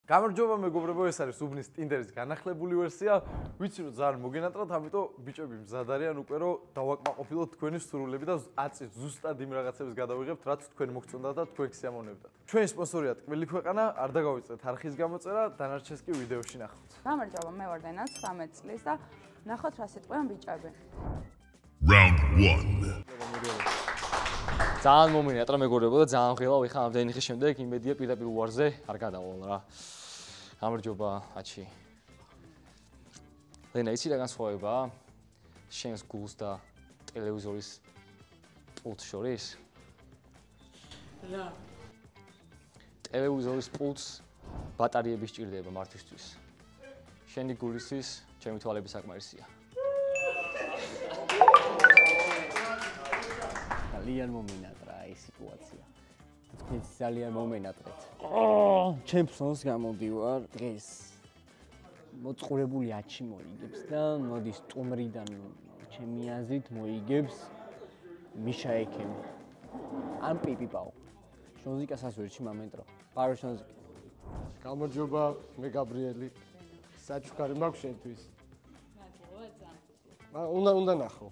გამარჯობა მეგობრებო, ეს არის უბნის ტინდერის განახლებული ვერსია. ვიცი რომ ძალიან მოგენატრათ, ამიტომ ბიჭები მზად არიან უკვე რომ დავაკმაყოფილოთ თქვენი სურვილები და აწი ზუსტად იმ რაღაცებს გადავიღებთ, რაც თქვენ მოგწონდათ და თქვენ გსიამოვნებდათ. ჩვენი სპონსორია ტკბილი ქვეყანა, არ დაგავიწყდეთ არხის გამოწერა, დანარჩენს კი ვიდეოში ნახავთ. გამარჯობა, მე ვარ დენა 19 წლის და ნახოთ რა სიტყვიან ბიჭები. Round 1. ძალიან მომენატრა მეგობრებო და ძალიან ღილა ვიხარ ამდენი ხის შემდეგ იმედია პირდაპირ უარზე არ გადავალ რა. გამარჯობა, აჩი. ლენა, იცი რა განსხვავებაა შენს გულს და ტელევიზორის პულტს შორის? რა? ტელევიზორის პულტს ბატარეები სჭირდება მართვისთვის. შენი გულისთვის ჩემი თვალები საკმარისია. ძალიან მომენატრა ეს სიტუაცია. თქვენ ძალიან მომენატრეთ. ჩემპიონს გამოდივარ დღეს. მოწყურებული აჩი მოიგებს და მოდის სტუმრიდან ჩემი აზრით მოიგებს მიშა ექემი. ან პიპიპაო. შონზიკასაც ვერჩი მომენტრო. პარო შონზიკა. გამარჯობა, მე გაბრიელი. საჩუქარი მაქვს შენთვის. მადლობა, უნდა ნახო.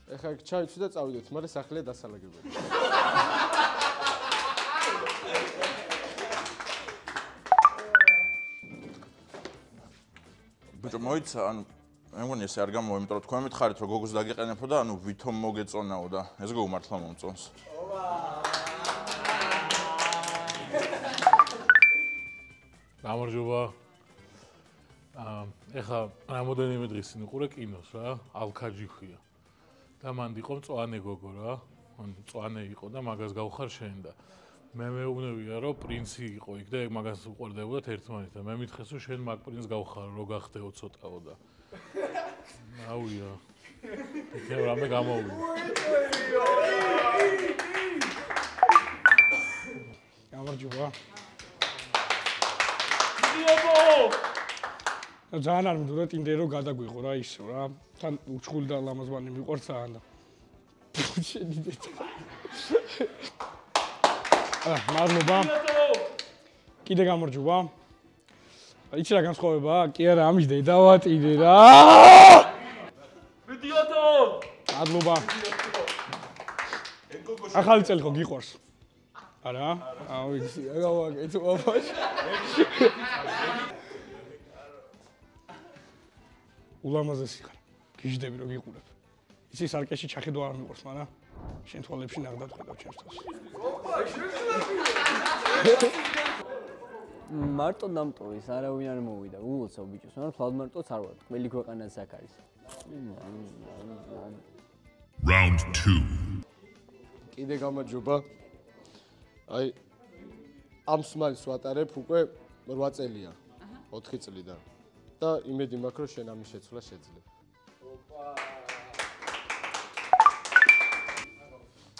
ეხლა ჩაიცვი და წავიდეთ, მაგრამ სახლია დასალაგებელი. ბიჭო, მოიცა, ანუ მე მგონი ესე არ გამოვა, იმიტომ რომ თქვენ მითხარით რომ გოგოს დაგეყენებო და ანუ ვითომ მოგეწონაო და ეს გოგო მართლა მომწონს. გამარჯობა. ეხლა რამოდენიმე დღის წინ უყურე კინოს რა, ალქაჯიხია. და მანდ იყო მწვანე გოგო რა, მწვანე იყო და მაგას გავხარ შენ და მე მეუბნებია რომ პრინცი იყო იქ და ეგ მაგას უყვარდებოდათ ერთმანეთს და მე მითხეს რომ შენ მაგ პრინცს გავხარო რო გახდეო ცოტაო და აუია იქნებ რამე გამოვიდა გამარჯობა ძალიან არ მინდოდა ტინდერო გადაგვიყო რა ისო რა თან უჩხული და ლამაზმანი მიყვარს ძალიან და შედიდეთ მადლობა კიდე გამარჯობა იცი რა განსხვავებაა კი არა ამის დედავატირე რა ვიდიოტო მადლობა ახალი წელი ხო გიყვარს არა ვიცი გავაკეთე აბაში ულამაზესი ხარ გიждები რომ გიყურებ იცი სარკეში ჩახედვა არ მიყვარს მაგრამ შენ თვალებში ნახდათ ხედავ ჩემს თავს მარტო დამტოვის არავინ არ მოვიდა ულოცავ ბიჭოს მაგრამ ფლად მარტოც არ ვარ ყველი ქვეყანას აქ არის Round 2. კიდე გამარჯობა. აი ამ სმაილს ვატარებ უკვე 8 წელია. 4 წლიდან. და იმედი მაქვს რომ შენ ამის შეცვლა შეძლებ.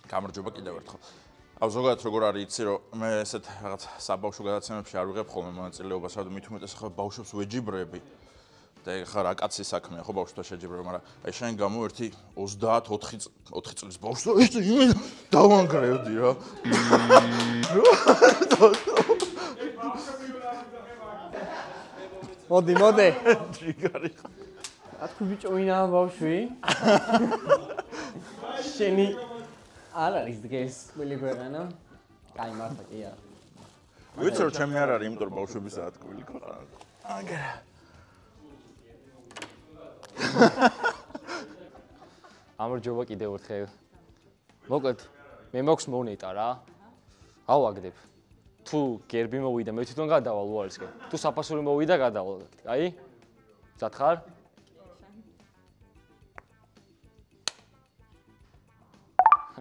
გამარჯობა კიდევ ერთხელ. აუ ზოგადად როგორ არის იცი რომ მე ესეთ რაღაც საბავშვო გადაცემებში არ ვიღებ ხოლმე მონაწილეობას, რადგან მით უმეტეს ახლა ბავშვებს ვეჯიბრები. და ეხლა რა კაცი საქმეა ხო ბავშვთა შეჯიბრება, მაგრამ აი შენ გამო ერთი 34 წლის ბავშვს ეს იმედი დავანგრევდი რა. მოდი ჯიგარი. ათქო ბიჭო ვინაა ბავშვი? შენი არ არის დღეს ყველი ქვეყანა? კაი მართლა კი არა. ვიცი რომ ჩემი არ არის, იმიტომ რომ ბავშვებისაა თქმილი ქვეყანა. აგერა. გამარჯობა კიდევ ერთხელ. მოკლედ, მე მაქვს მონეტა რა. გავაგდებ. თუ გერბი მოვიდა, მე თვითონ გადავალ უარისკენ. თუ საფასური მოვიდა, გადავალ. აი? მზად ხარ?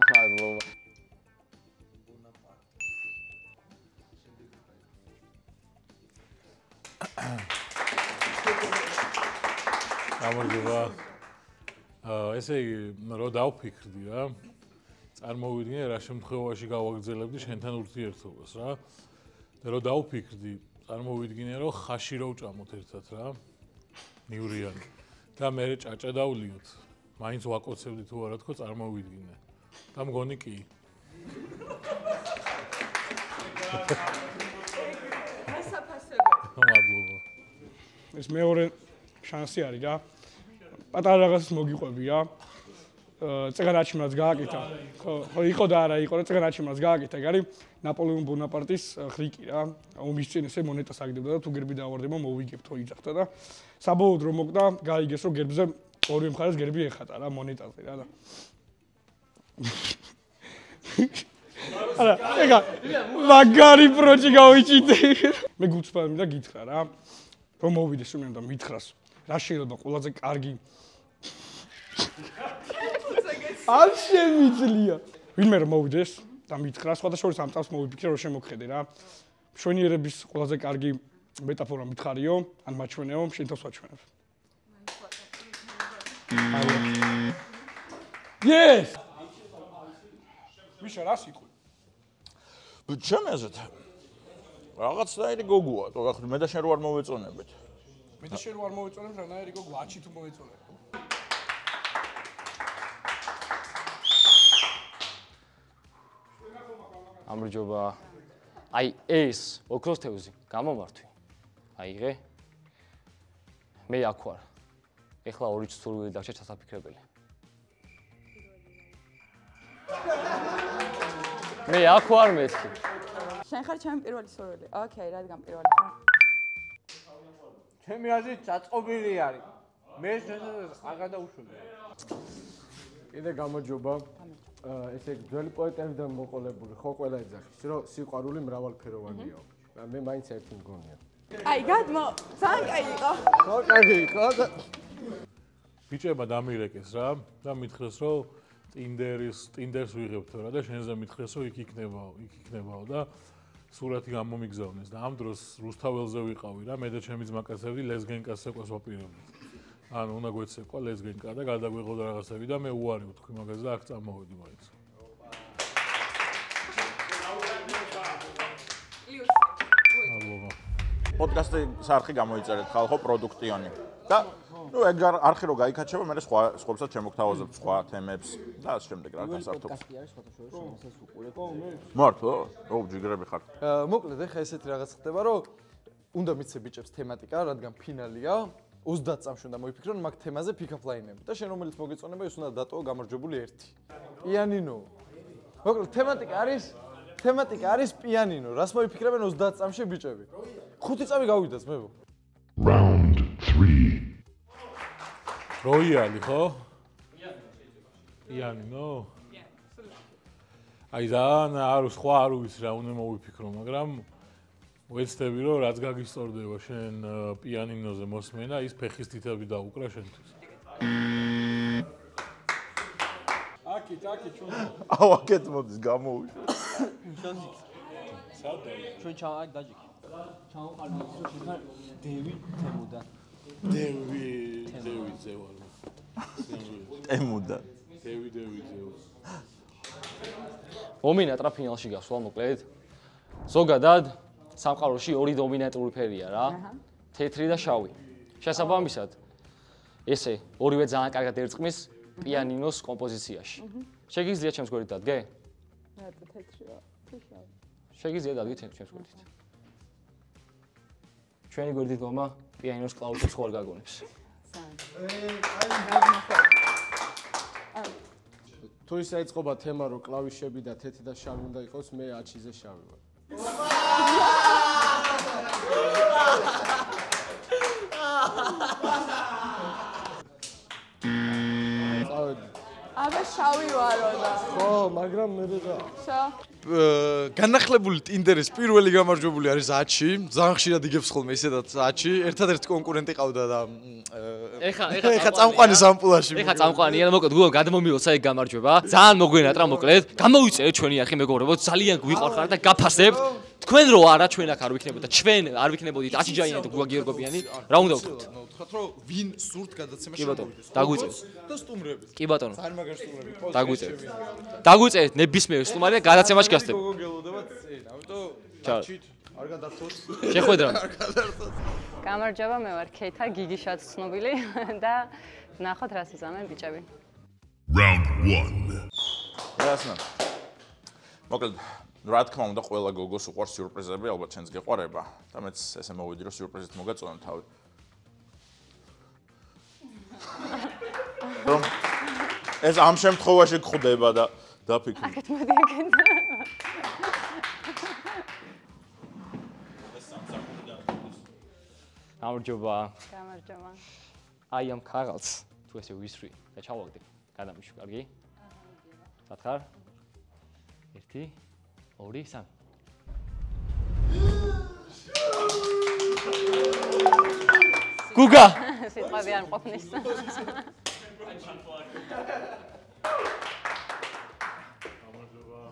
მადლობა. გამარჯობა. ესე იგი, რო დავფიქრდი რა. წარმოვიდგინე რა შემთხვევაში გავაგრძელებდი შენთან ურთიერთობას რა. და რო დავფიქრდი, წარმოვიდგინე რომ ხაში რო ვჭამოთ ერთად რა. ნივრიანი. და მე ჭაჭა დავლიოთ. მაინც ვაკოცებდი თუ არა თქო წარმოვიდგინე. და მგონი კი. ეს მეორე შანსი არის რა. პატარა რაღაცას მოგიყვები რა. წეგანაჩი მას გააკეთა. ხო, იყო და არა იყო, წეგანაჩი მას გააკეთა. ეგ არის ნაპოლეონ ბონაპარტის ხრიკი რა. ომის წინ ესე მონეტას აგდებდა და თუ გერბი დავარდება, მოვიგებთო იძახდა და საბოლოოდ რომ მოკდა, გაიგეს რომ გერბზე ორივე მხარეს გერბი ეხატა რა მონეტაზე რა და არა, ეგა მაგარი პროჭი გავიჭიდე. მე გუცბამი და გითხრა რა. რომ მოვიდეს უნდა და მითხრას. რა შეიძლება ყველაზე კარგი არ შემიძლია. ვინმე რომ მოვიდეს და მითხრა, სხვადასხვა ამ წამს მოვიფიქრე რომ შემოგხედე რა. მშვენიერების ყველაზე კარგი მეტაფორა მითხარიო, ან მაჩვენეო, შენ თავს ვაჩვენებ. Yes! მიშა რა სიტყვი? ჩემეზეთ. რაღაცნაირი გოგოა, თქო, მე და შენ რო არ მოვეწონებით. მე და შენ რო არ მოვეწონებ, რანაირი გოგო, აჩი თუ მოვეწონებ. ამრჯობა. აი ეს ოქროს თევზი გამომართვი. აიღე. მე აქ ვარ. ეხლა ორი ცურვილი დარჩა ჩასაფიქრებელი. მე აქ ვარ მეთქი. შენ ხარ ჩემი პირველი სურვილი. ოკეი, რადგან პირველი ხარ? ჩემი აზრით წაწყობილი არის. მე შესაძლოა არ გადაუშვები. კიდე გამარჯობა. ესე ძველი პოეტებიდან მოყოლებული ხო ყველა ეძახის, რომ სიყვარული მრავალფეროვანია. და მე მაინც ერთი მგონია. აი, გადმო, ძალიან კაი იყო. ხო, კარგი იყო. ბიჭებმა დამირეკეს რა და მითხრეს რომ ტინდერს ვიღებთო რა და შენზე მითხრეს რომ იქ იქნებაო და სურათი გამომიგზავნეს და ამ დროს რუსთაველზე ვიყავი რა მე და ჩემი ძმაკაცები ლესგენკას ეკვას ვაპირებდით. ანუ უნდა გვეცეკვა ლესგენკა და გადაგვეღოდა რაღაცები და მე უარი ვთქვი მაგაზე და აქ წამოვედი მაინც. პოდკასტი საარხი გამოიწერეთ ხალხო პროდუქტიონი და ნუ ეგ არხი რო გაიქაჩება მე სხვაებსაც შემოგთავაზებ სხვა თემებს და ამ შემდეგ რა გასართობ პოდკასტი არის სხვადასხვა შემოსას უყურებ მართლა ო ჯიგრები ხარ მოკლედ ეხა ესეთი რაღაც ხდება რომ უნდა მიცე ბიჭებს თემატიკა რადგან ფინალია 30 წამში უნდა მოიფიქრონ მაგ თემაზე pick-up line-ები და შენ რომელიც მოგეწონება ის უნდა დატოვო გამარჯვებული 1 პიანინო მოკლედ თემატიკა არის პიანინო რას მოიფიქრებენ 30 წამში ბიჭები 5 წამი გავიდას მე Round 3 როიალი ხო? პიანინო? აი ძალიან სხვა არ ვიცი რა უნდა მოვიფიქრო, მაგრამ ვეცდები რომ რაც გაგისწორდება შენ პიანინოზე მოსმენა, ის ფეხის თითები დაუკრა შენთვის. აკით ჩვენ. აუ აკეთ მოდის გამოვიშვა. სადა? ჩვენ ჩავარ დაჯიქი. ჩავყარდი ისო შეხარ დევი თემუდან. დევი ზევარ. ემუდან. დევი ზევარ. ომინატრა ფინალში გასვლა მოკლედ. ზოგადად სამყაროში ორი დომინანტური ფერია რა. თეთრი და შავი. შესაბამისად ესე ორივე ძალიან კარგად ერწყმის პიანინოს კომპოზიციაში. შეგიძლია ჩემს გვერდით დადგე? რატო თეთრია? თუ შავი? შეგიძლია დადგე ჩემს გვერდით. ჩვენი გვერდით მომა პიანინოს კლავიშებს ხوار გაგონებს. თუ ისე ეწყობა თემა რომ კლავიშები და თეთრი და შავი უნდა იყოს, მე აჩიზე შავი ვარ. აბა შავი ვარო და. ხო, მაგრამ მე რა. შო. განახლებული ტინდერის პირველი გამარჯვებული არის აჩი. ძალიან ხშირად იგებს ხოლმე ისედაც აჩი. ერთადერთი კონკურენტი ყავდა და ეხა წამყვანი სამპულაში. ეხა წამყვანია და მოკლედ გულო გადმომილოცა ეგ გამარჯვება. ძალიან მოგვენატრა მოკლედ. გამოიწერეთ ჩვენი არხი მეგობრებო, ძალიან გვიყარხარ და გაფასებთ. თქვენ რო არა ჩვენ აქ არ ვიქნებოდა. ჩვენ არ ვიქნებოდით აცი ჯაიანი და გუგა გიორგობიანი. რა უნდა ვთქვით? ვთქვათ რომ ვინ სურთ გადაცემაში გამოვიდეს. დაგვიწევთ. და სტუმრებით. კი ბატონო. ძალიან მაგარ სტუმრები. დაგვიწევთ. დაგვიწევთ ნებისმიერ სტუმარი და გადაცემაში გასცემ. გოგო გელოდება წინ. ამიტომ აჩით არ გადართოს. შეხვედრა. გამარჯობა, მე ვარ ქეითა, გიგიშაც ცნობილი და ნახოთ რას იზამენ ბიჭები. Round 1 რასნა მოკლედ რა თქმა უნდა ყველა გოგოს უყვარს სიურპრიზები, ალბათ შენს გეყვარება და მეც ესე მოვიდი რომ სიურპრიზით მოგაწონო თავი. რომ ეს ამ შემთხვევაში გხვდება და დაფიქრე. აქეთ მოდი აქეთ. გამარჯობა. გამარჯობა. აი ამ ქაღალდს თუ ესე ვისვრი და ჩავაგდებ. გადამიშვი, კარგი? სათხარ? 1 2 3 გუგა სიტყვები არ მყოფნის.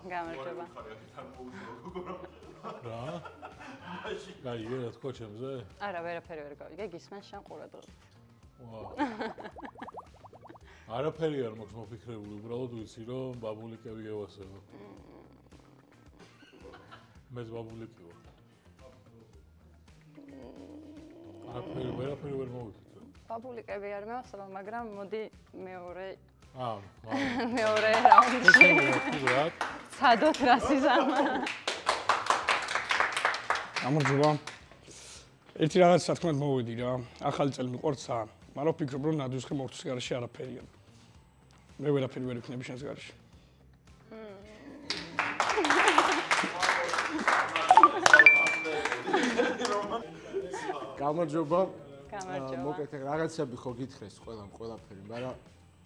გამარჯობა. რა? გაიგე რა თქო ჩემზე? არა, ვერაფერი ვერ გავიგე, გისმენს შენ ყურადღებით. ვა. არაფერი არ მაქვს მოფიქრებული, უბრალოდ ვიცი რომ ბაბულიკები გევასება. მეც ბაბულიკი ვარ. ვერაფერი ვერ მოვიფიქრე. ბაბულიკები არ მევახსოვრ, მაგრამ მოდი მეორე მეორე რაუნდში. ცადოთ რა სიზამა. გამარჯობა. ერთი რაღაც სათქმად მოვედი რა. ახალი წელი მიყვარცა, მაგრამ ვფიქრობ რომ ნადვისხი მოვთვის გარეშე არაფერია. მე ვერაფერი ვერ ვიქნები შენს გარეშე. გამარჯობა. გამარჯობა. მოკეთ რაღაცები ხო გითხრეს ყველაფერი, მაგრამ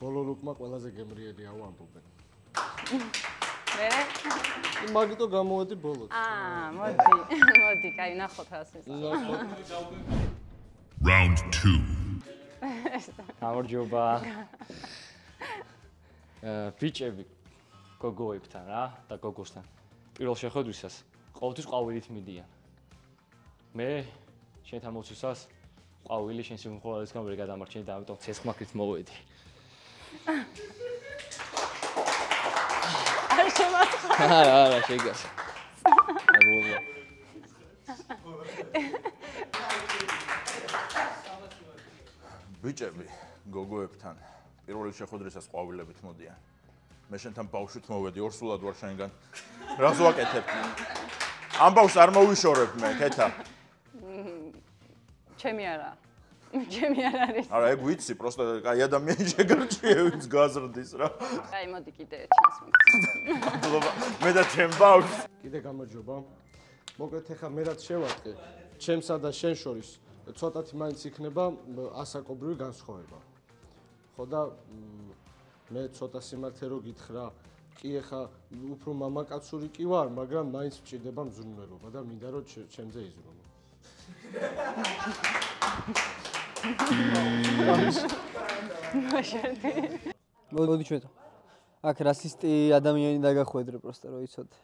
ბოლო ლუკმა ყველაზე გემრიელია ამბობენ. მე? მაგიტო გამოვედი ბოლოს. მოდი, კაი, ნახოთ რა სიზამა. Round 2. გამარჯობა. ბიჭები გოგოებთან რა და გოგოსთან. პირველ შეხვედრისას ყოველთვის ყვავილით მიდიან. მე შენთან მოცვისას ყვავილი შენ სიმხურვალესგან ვერ გადამარჩენი და ამიტომ ცესხმაქრით მოვედი. არ შემაცხარა. არა, შეგას. ბიჭები გოგოებთან პირველი შეხვედრისას ყვავილებით მოდიან. მე შენთან ბავშვით მოვედი, ორსულად ვარ შენგან. რას ვაკეთებ? ამბავს არ მოვიშორებ მე, ქეთა. ჩემი არა. ჩემი არ არის. არა, ეგ ვიცი, პროსტა კაი ადამიანი შეგარჩიე, ვინც გაზრდის რა. კაი, მოდი კიდე ჩანს მოგწევ. მე და ჩემ ბავშვს. კიდე გამარჯობა. მოკლედ ეხა მე რაც შევატყე, ჩემსა და შენ შორის ცოტათი მაინც იქნება ასაკობრივი განსხვავება. ხო და მე ცოტა სიმართლე რო გითხრა, კი ეხა უფრო მამაკაცური კი ვარ, მაგრამ მაინც მჭირდება მზრუნველობა და მინდა რომ ჩემზე იზრუნო. მოდი ჩვენ. აქ რასისტი ადამიანი დაგახვედრე პროსტა რო იცოდე.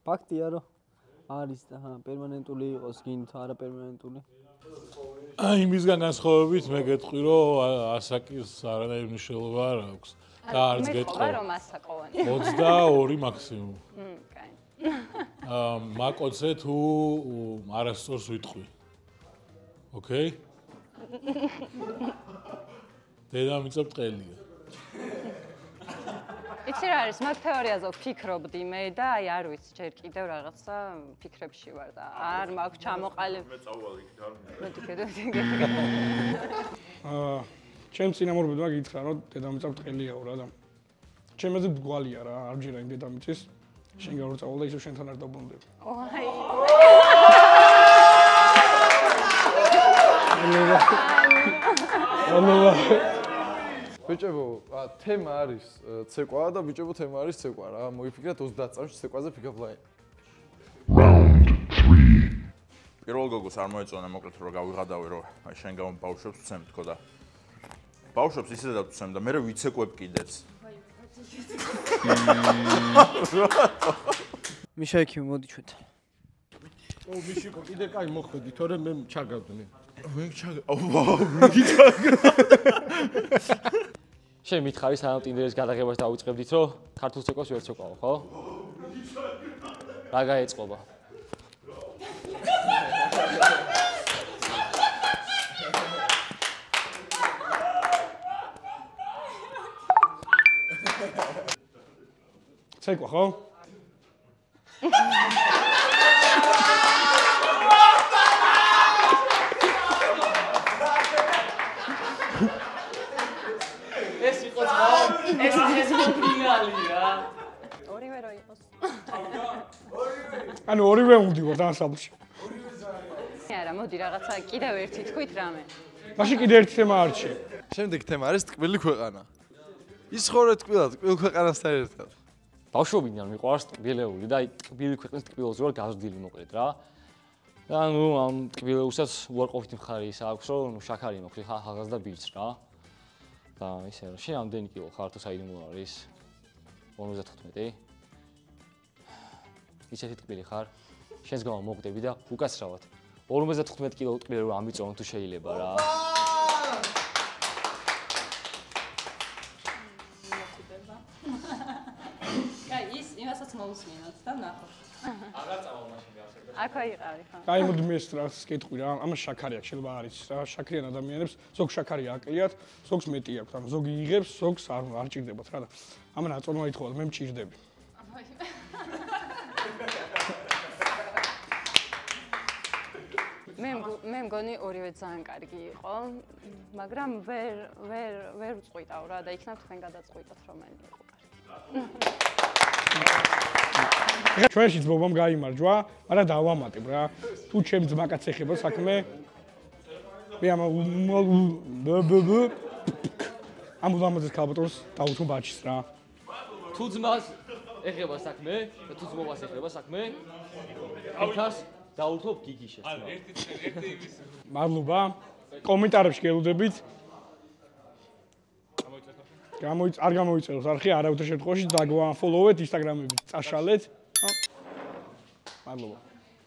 ფაქტია რომ არის და პერმანენტული იყოს გინ თუ არა პერმანენტული. აი იმისგან განსხვავებით მე გეტყვი რომ ასაკის არანაირი მნიშვნელობა არ აქვს და არც გეტყვი რომ ასაკოვანი 22 მაქსიმუმ. კაი. მაკოცე თუ არასწორს ვიტყვი. ოკეი? დედამიწა ბრტყელია. იცი რა არის, მაგ თეორიაზე ვფიქრობდი მე და აი არ ვიცი, ჯერ კიდევ რაღაცა ფიქრებში ვარ და არ მაქვს ჩამოყალიბებული. მე წავალ იქ და მოდი კიდე. ჩემ წინამორბედმა გითხრა რომ დედამიწა ბრტყელიაო რა და ჩემზე მდგვალია რა, არ ჯერა იმ დედამიწის შენ გავწავალ და ისევ შენთან არ დაბრუნდები. ვაი. ბიჭებო, თემა არის ცეკვა და ბიჭებო თემა არის ცეკვა რა. მოიფიქრეთ 30 წამში ცეკვაზე ფიქაფლაი. Round 3. პირველ გოგოს არ მოეწონა მოკლედ რომ გავიღადავი რომ აი შენ გავ ბავშვებს ვცემ თქო და ბავშვებს ისედაც ვცემ და მე ვიცეკვებ კიდეც. მიშა იქ მოდი ჩვენ. მიშიკო კიდე კაი მოხვედი, თორე მე ჩაგავდნე. მე ჩაგა. ვაუ, მე ჩაგა. შენ მითხარი სანამ ტინდერის გადაღებას დავიწყებდით, რომ ქართულ ცეკვას ვერ ცეკვავ, ხო? რა გაეწყობა? ცეკვა, ხო? ანუ ორივე უნდივართ ანსამბლში. არა, მოდი რაღაცა კიდევ ერთი თქვით რამე. მაშინ კიდე ერთი თემა არჩი. შემდეგ თემა არის ტკბილი ქვეყანა. ისხორე ტკბილად, ტკბილ ქვეყანასთან ერთად. ბავშვობიდან მიყვარს ტკბილეული და აი ტკბილი ქვეყნის ტკბილებზე ვარ გაზრდილი მოკლედ რა. და ნუ ამ ტკბილეუსაც უარყოფითი მხარი ის აქვს, რომ ნუ შაქარი მაქვს ხალხას და ბიჭს რა. და ისე რა, შენ ამდენი კილო ხარ თუ საიდუმლო არის? 55. ისეთი ტკბილი ხარ? შენს გამო მოგდები და უკაცრავად 55 კილო ტკბილი რომ ამიწოვო თუ შეიძლება რა. ის იმასაც მოусმინოთ და ნახოთ. აღარ წავალ მაშინ გავსებდა. აქ აიყარი ხო? აი მოდი მე ეს კითხვი რა, ამას შაქარი აქვს, შეიძლება არის რა, შაქრიან ადამიანებს, ზოგ შაქარი აკლიათ, ზოგს მეტი აქვს, ანუ ზოგი იღებს, ზოგს არ ჭირდებათ რა და ამან აწონვა ითხოვა, მე მჭირდები. მე მგონი ორივე ძალიან კარგი იყო, მაგრამ ვერ უწყვიტავ რა და იქნებ თქვენ გადაწყვიტოთ რომელი იყო კარგი. ჩვენშიც ბობამ გაიმარჯვა, მაგრამ დავამატებ რა. თუ ჩემ ძმაკაც ეხება საქმე, მე ამ ულამაზეს ქალბატონს დავუთმო ბაჩის რა. თუ ძმას ეხება საქმე და თუ ძმობას ეხება საქმე, იქას დაუთმობ გიგიშეს. მადლობა. კომენტარებში გელოდებით. არ გამოიწეროთ არხი, არავითარ შემთხვევაში დაგვაფოლოვეთ, ინსტაგრამებით წაშალეთ. მადლობა.